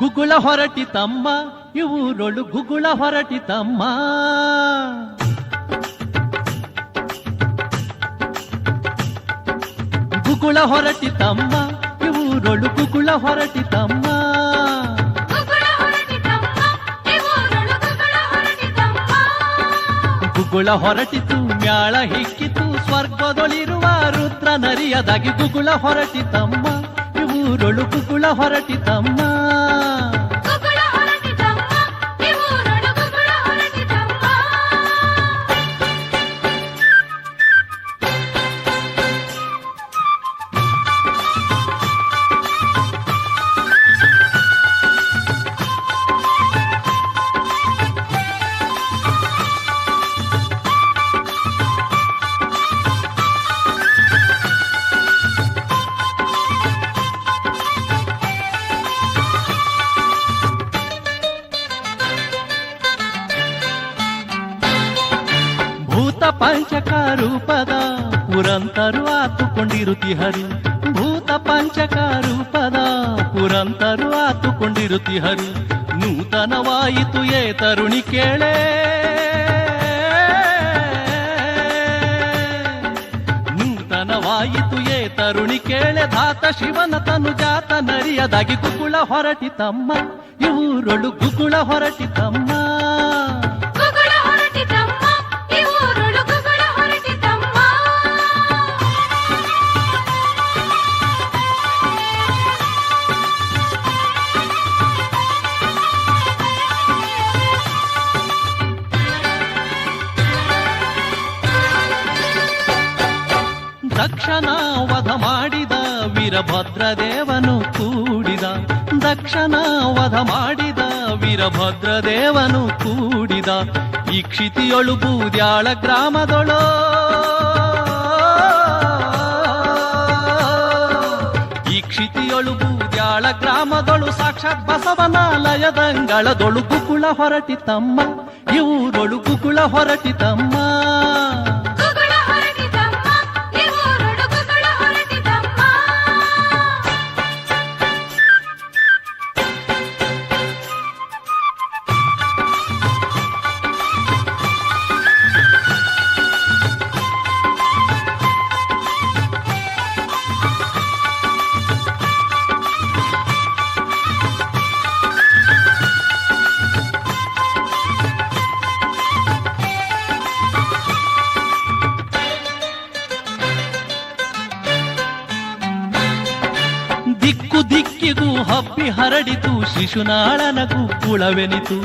ಗುಗುಳ ಹೊರಟಿತಮ್ಮ ಇವರೊಳು ಗುಗುಳ ಹೊರಟಿತಮ್ಮ. ಗುಗುಳ ಹೊರಟಿತಮ್ಮ ಇವರೊಳು ಗುಗುಳ ಹೊರಟಿತಮ್ಮ. ಗುಗುಳ ಹೊರಟಿತು ಮ್ಯಾಳ ಹಿಕ್ಕಿತು ಸ್ವರ್ಗದೊಳಿರುವ ರುದ್ರ ನರಿಯದಾಗಿ ಗುಗುಳ ಹೊರಟಿತಮ್ಮ ಇವರೊಳು ಗುಗುಳ ಹೊರಟಿತಮ್ಮ. ಪಂಚಕ ರೂಪದ ಪುರಂತರು ಆತುಕೊಂಡಿರುತ್ತಿಹರಿ. ಭೂತ ಪಂಚಕ ರೂಪದ ಪುರಂತರು ಆತುಕೊಂಡಿರುತ್ತಿಹರಿ. ನೂತನವಾಯಿತು ಏ ತರುಣಿ ಕೇಳೆ, ನೂತನವಾಯಿತು ಏ ತರುಣಿ ಕೇಳೆ. ಧಾತ ಶಿವನ ತನು ಜಾತ ನರಿಯದಾಗಿ ಗುಗುಳ ಹೊರಟಿತಮ್ಮ ಇವರೊಳು ಗುಗುಳ ಹೊರಟಿತಮ್ಮ. ದಕ್ಷನ ವಧ ಮಾಡಿದ ವೀರಭದ್ರದೇವನು ಕೂಡಿದ. ದಕ್ಷನ ವಧ ಮಾಡಿದ ವೀರಭದ್ರದೇವನು ಕೂಡಿದ. ಈ ಕ್ಷಿತಿಯೊಳು ಬೂದ್ಯಾಳ ಗ್ರಾಮದೊಳೋ, ಈ ಕ್ಷಿತಿಯೊಳು ಬೂದ್ಯಾಳ ಗ್ರಾಮದೊಳು ಸಾಕ್ಷಾತ್ ಬಸವನಾಲಯದಂಗಳದೊಳು ಗುಗುಳ ಹೊರಟಿತಮ್ಮ ಇವರೊಳು ಗುಗುಳ ಹೊರಟಿತಮ್ಮ. ದಿಕ್ಕು ದಿಕ್ಕಿಗೂ ಹಬ್ಬಿ ಹರಡಿತು ಶಿಶುನಾಳನ ಗುಗ್ಗುಳವೆನಿತು.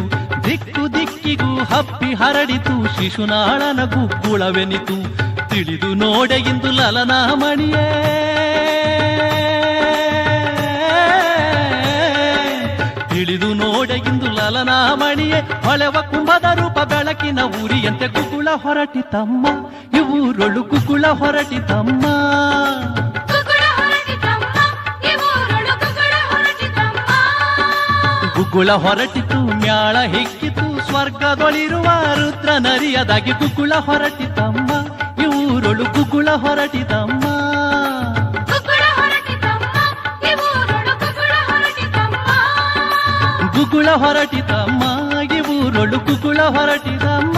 ದಿಕ್ಕು ದಿಕ್ಕಿಗೂ ಹಬ್ಬಿ ಹರಡಿತು ಶಿಶುನಾಳನ ಗುಗ್ಗುಳವೆನಿತು. ತಿಳಿದು ನೋಡೆ ಇಂದು ಲಲನಾ ಮಣಿಯೇ, ತಿಳಿದು ನೋಡೆ ಇಂದು ಲಲನಾ ಮಣಿಯೇ. ಹೊಳೆವ ಕುಂಭದ ರೂಪ ಬೆಳಕಿನ ಉರಿಯಂತೆ ಗುಗುಳ ಹೊರಟಿತಮ್ಮ ಇವರೊಳು ಗುಗುಳ ಹೊರಟಿತಮ್ಮ. ಗುಗುಳ ಹೊರಟಿತು ಮ್ಯಾಳ ಹಿಕ್ಕಿತು ಸ್ವರ್ಗದೊಳಿರುವ ರುದ್ರ ನರಿಯದಾಗಿ ಗುಗುಳ ಹೊರಟಿತಮ್ಮ ಇವರೊಳು ಗುಗುಳ ಹೊರಟಿತಮ್ಮ. ಗುಗುಳ ಹೊರಟಿತಮ್ಮ ಇವರೊಳು ಗುಗುಳ ಹೊರಟಿತಮ್ಮ.